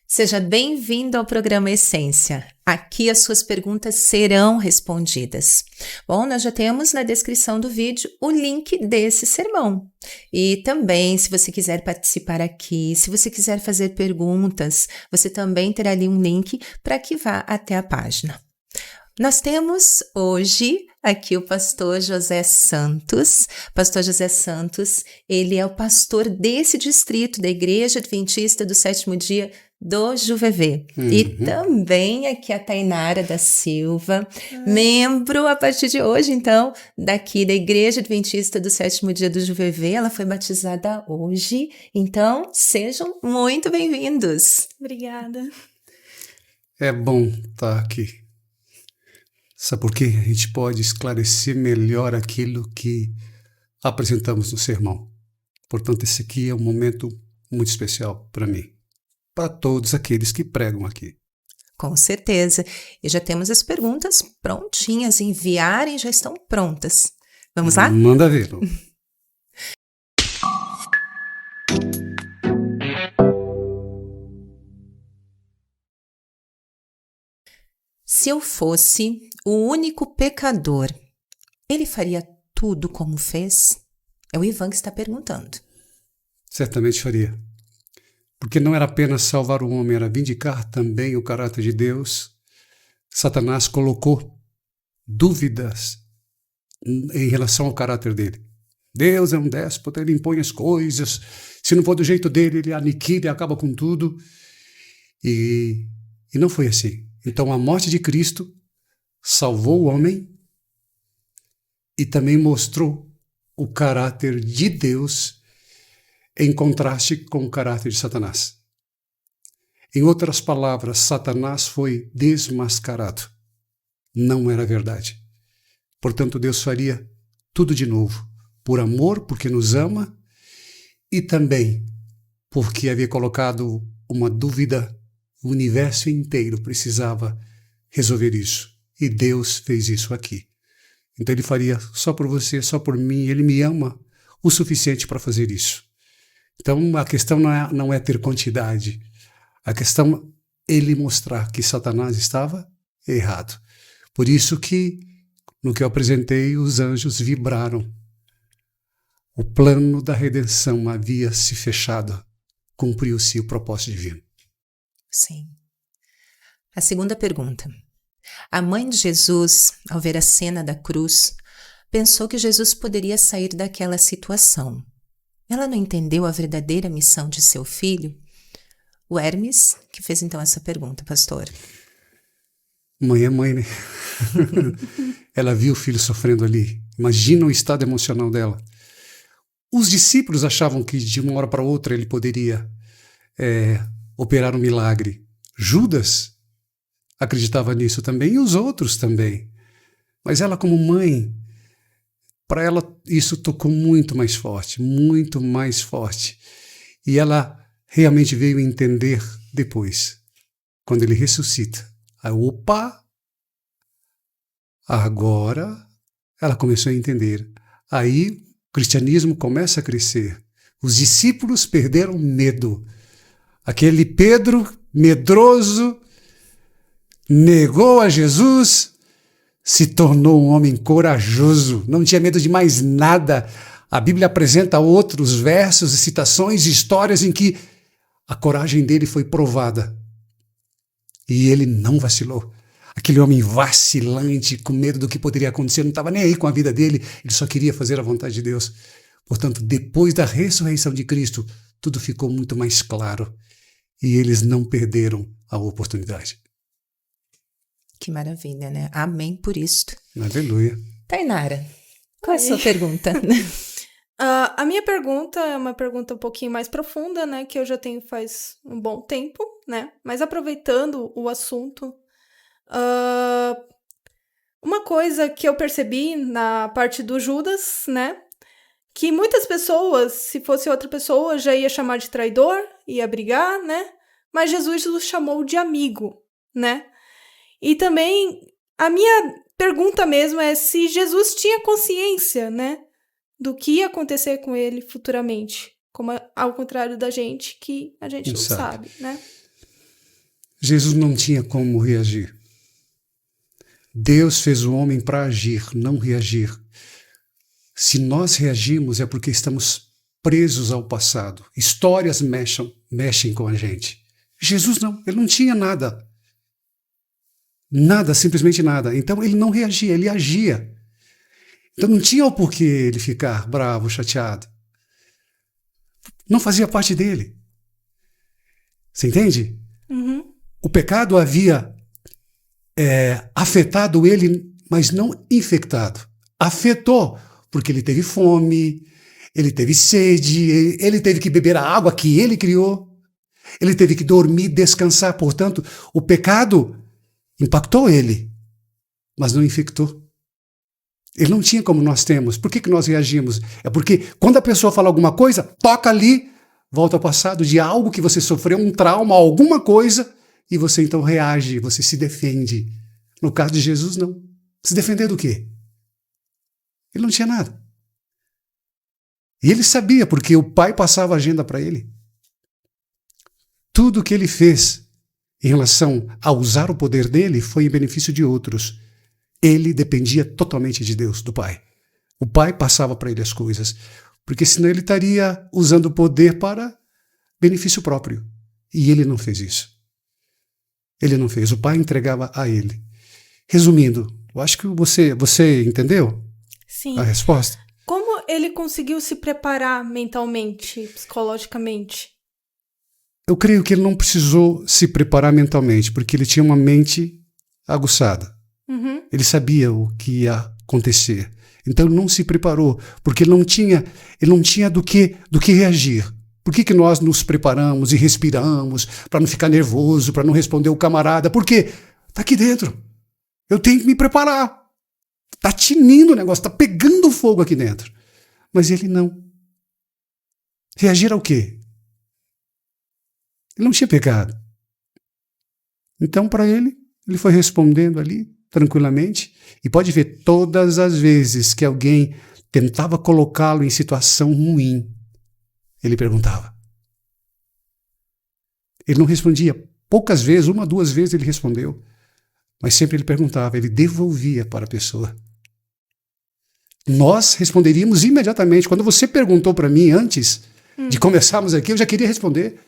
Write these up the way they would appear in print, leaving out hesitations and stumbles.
Seja bem-vindo ao programa Essência. Aqui as suas perguntas serão respondidas. Bom, nós já temos na descrição do vídeo o link desse sermão. E também, se você quiser participar aqui, se você quiser fazer perguntas, você também terá ali um link para que vá até a página. Nós temos hoje aqui o pastor José Santos. Pastor José Santos, ele é o pastor desse distrito da Igreja Adventista do Sétimo Dia do Juvevê. E também aqui a Tainara da Silva, membro a partir de hoje, então, daqui da Igreja Adventista do Sétimo Dia do Juvevê. Ela foi batizada hoje, então sejam muito bem-vindos. Obrigada. É bom estar aqui. Sabe por quê? A gente pode esclarecer melhor aquilo que apresentamos no sermão. Portanto, esse aqui é um momento muito especial para mim, para todos aqueles que pregam aqui. Com certeza. E já temos as perguntas prontinhas, enviarem, já estão prontas. Vamos lá? Manda ver. Se eu fosse o único pecador, ele faria tudo como fez? É o Ivan que está perguntando. Certamente faria. Porque não era apenas salvar o homem, era vindicar também o caráter de Deus. Satanás colocou dúvidas em relação ao caráter dele. Deus é um déspota, ele impõe as coisas. Se não for do jeito dele, ele aniquila e acaba com tudo. E não foi assim. Então a morte de Cristo salvou o homem e também mostrou o caráter de Deus em contraste com o caráter de Satanás. Em outras palavras, Satanás foi desmascarado. Não era verdade. Portanto, Deus faria tudo de novo, por amor, porque nos ama, e também porque havia colocado uma dúvida. O universo inteiro precisava resolver isso. E Deus fez isso aqui. Então ele faria só por você, só por mim. Ele me ama o suficiente para fazer isso. Então a questão não é ter quantidade. A questão é ele mostrar que Satanás estava errado. Por isso que, no que eu apresentei, os anjos vibraram. O plano da redenção havia se fechado. Cumpriu-se o propósito divino. Sim. A segunda pergunta. A mãe de Jesus, ao ver a cena da cruz, pensou que Jesus poderia sair daquela situação. Ela não entendeu a verdadeira missão de seu filho? O Hermes, que fez então essa pergunta, pastor. Mãe é mãe, né? Ela viu o filho sofrendo ali. Imagina o estado emocional dela. Os discípulos achavam que de uma hora para outra ele poderia operar um milagre. Judas acreditava nisso também e os outros também. Mas ela, como mãe, para ela isso tocou muito mais forte, muito mais forte. E ela realmente veio entender depois, quando ele ressuscita. Aí, opa! Agora ela começou a entender. Aí o cristianismo começa a crescer. Os discípulos perderam medo. Aquele Pedro, medroso, negou a Jesus, se tornou um homem corajoso, não tinha medo de mais nada. A Bíblia apresenta outros versos, citações, histórias em que a coragem dele foi provada. E ele não vacilou. Aquele homem vacilante, com medo do que poderia acontecer, não estava nem aí com a vida dele, ele só queria fazer a vontade de Deus. Portanto, depois da ressurreição de Cristo, tudo ficou muito mais claro. E eles não perderam a oportunidade. Que maravilha, né? Amém por isto. Aleluia. Tainara, qual é a sua pergunta? A minha pergunta é uma pergunta um pouquinho mais profunda, né? Que eu já tenho faz um bom tempo, né? Mas aproveitando o assunto, uma coisa que eu percebi na parte do Judas, né? Que muitas pessoas, se fosse outra pessoa, já ia chamar de traidor, ia brigar, né? Mas Jesus os chamou de amigo, né? E também a minha pergunta mesmo é se Jesus tinha consciência, né? Do que ia acontecer com ele futuramente. Como ao contrário da gente, que a gente não sabe, né? Jesus não tinha como reagir. Deus fez o homem para agir, não reagir. Se nós reagimos é porque estamos presos ao passado. Histórias mexem com a gente. Jesus não, ele não tinha nada. Nada, simplesmente nada. Então ele não reagia, ele agia. Então não tinha o porquê ele ficar bravo, chateado. Não fazia parte dele. Você entende? Uhum. O pecado havia afetado ele, mas não infectado. Afetou, porque ele teve fome, ele teve sede, ele teve que beber a água que ele criou, ele teve que dormir, descansar. Portanto, o pecado impactou ele, mas não infectou. Ele não tinha como nós temos. Por que nós reagimos? É porque quando a pessoa fala alguma coisa, toca ali, volta ao passado de algo que você sofreu, um trauma, alguma coisa, e você então reage, você se defende. No caso de Jesus, não. Se defender do quê? Ele não tinha nada. E ele sabia, porque o pai passava a agenda para ele. Tudo que ele fez em relação a usar o poder dele foi em benefício de outros. Ele dependia totalmente de Deus, do pai. O pai passava para ele as coisas, porque senão ele estaria usando o poder para benefício próprio. E ele não fez isso. Ele não fez. O pai entregava a ele. Resumindo, eu acho que você entendeu? Sim. A resposta? Como ele conseguiu se preparar mentalmente, psicologicamente? Eu creio que ele não precisou se preparar mentalmente, porque ele tinha uma mente aguçada. Uhum. Ele sabia o que ia acontecer. Então ele não se preparou, porque ele não tinha do que reagir. Por que nós nos preparamos e respiramos para não ficar nervoso, para não responder o camarada? Porque está aqui dentro. Eu tenho que me preparar. Está tinindo o negócio, está pegando fogo aqui dentro. Mas ele não. Reagir ao quê? Ele não tinha pecado. Então, para ele foi respondendo ali, tranquilamente. E pode ver, todas as vezes que alguém tentava colocá-lo em situação ruim, ele perguntava. Ele não respondia. Poucas vezes, 1, 2 vezes ele respondeu. Mas sempre ele perguntava, ele devolvia para a pessoa. Nós responderíamos imediatamente. Quando você perguntou para mim antes de começarmos aqui, eu já queria responder.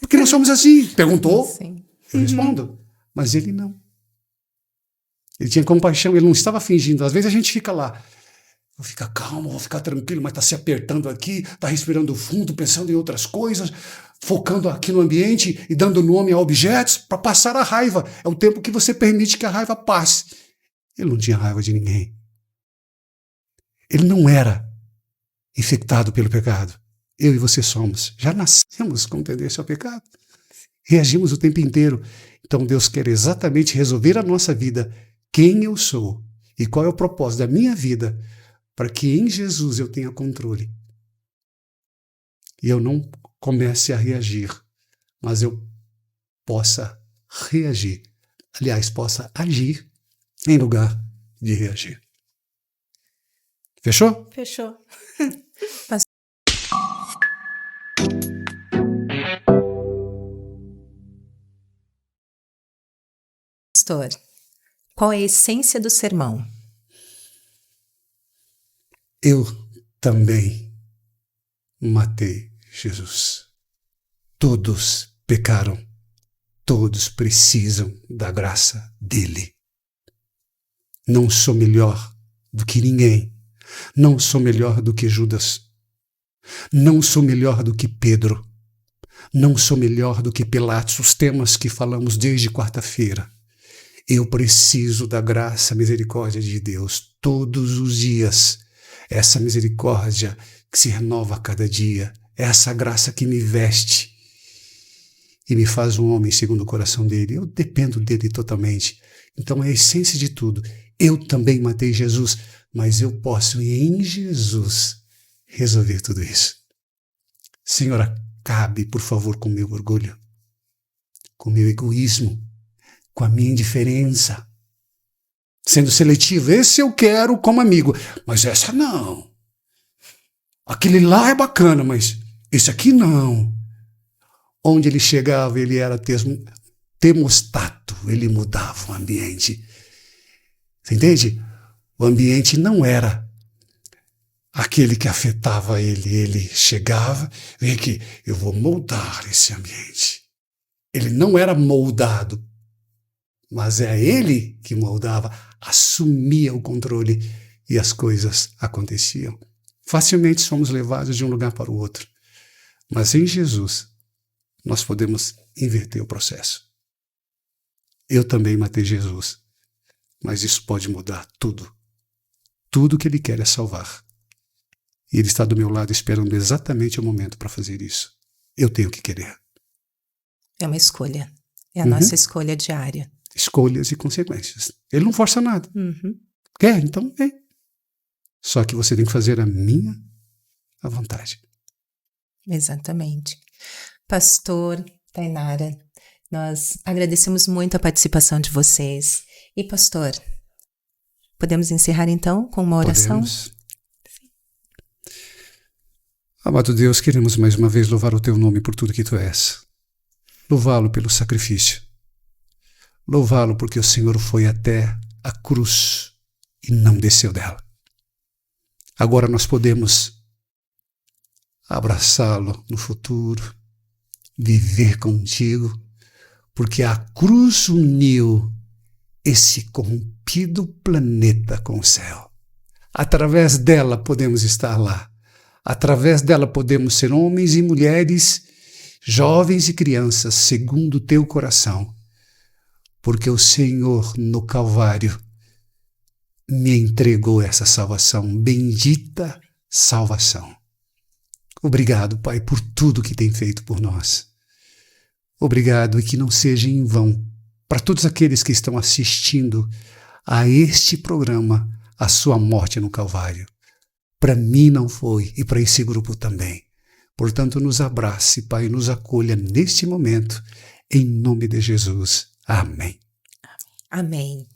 Porque nós somos assim. Perguntou, Sim. eu respondo. Mas ele não. Ele tinha compaixão, ele não estava fingindo. Às vezes a gente fica lá. Vou ficar calmo, vou ficar tranquilo, mas está se apertando aqui, está respirando fundo, pensando em outras coisas, focando aqui no ambiente e dando nome a objetos para passar a raiva. É o tempo que você permite que a raiva passe. Ele não tinha raiva de ninguém. Ele não era infectado pelo pecado. Eu e você somos. Já nascemos com tendência ao pecado. Reagimos o tempo inteiro. Então Deus quer exatamente resolver a nossa vida, quem eu sou e qual é o propósito da minha vida, para que em Jesus eu tenha controle. E eu não comece a reagir, mas eu possa reagir. Aliás, possa agir em lugar de reagir. Fechou? Fechou. Pastor, qual é a essência do sermão? Eu também matei Jesus. Todos pecaram. Todos precisam da graça dele. Não sou melhor do que ninguém. Não sou melhor do que Judas. Não sou melhor do que Pedro. Não sou melhor do que Pilatos, os temas que falamos desde quarta-feira. Eu preciso da graça, a misericórdia de Deus todos os dias. Essa misericórdia que se renova a cada dia. Essa graça que me veste e me faz um homem segundo o coração dele. Eu dependo dele totalmente. Então é a essência de tudo. Eu também matei Jesus, mas eu posso em Jesus resolver tudo isso. Senhora, acabe, por favor, com o meu orgulho, com o meu egoísmo, com a minha indiferença, sendo seletivo. Esse eu quero como amigo, mas essa não. Aquele lá é bacana, mas esse aqui não. Onde ele chegava, ele era termostato, ele mudava o ambiente. Você entende? O ambiente não era aquele que afetava ele. Ele chegava, vem aqui, eu vou moldar esse ambiente. Ele não era moldado, mas é ele que moldava, assumia o controle e as coisas aconteciam. Facilmente somos levados de um lugar para o outro. Mas em Jesus, nós podemos inverter o processo. Eu também matei Jesus, mas isso pode mudar tudo. Tudo que Ele quer é salvar. E Ele está do meu lado esperando exatamente o momento para fazer isso. Eu tenho que querer. É uma escolha. É a nossa escolha diária. Escolhas e consequências. Ele não força nada. Uhum. Quer? Então vem. Só que você tem que fazer a minha vontade. Exatamente. Pastor, Tainara, nós agradecemos muito a participação de vocês. E pastor, podemos encerrar então com uma oração? Podemos. Amado Deus, queremos mais uma vez louvar o Teu nome por tudo que Tu és. Louvá-lo pelo sacrifício. Louvá-lo porque o Senhor foi até a cruz e não desceu dela. Agora nós podemos abraçá-lo no futuro, viver contigo, porque a cruz uniu esse corrompido planeta com o céu. Através dela podemos estar lá. Através dela podemos ser homens e mulheres, jovens e crianças, segundo o teu coração. Porque o Senhor, no Calvário, me entregou essa salvação, bendita salvação. Obrigado, Pai, por tudo que tem feito por nós. Obrigado, e que não seja em vão, para todos aqueles que estão assistindo a este programa, a sua morte no Calvário. Para mim não foi, e para esse grupo também. Portanto, nos abrace, Pai, nos acolha neste momento, em nome de Jesus. Amém. Amém.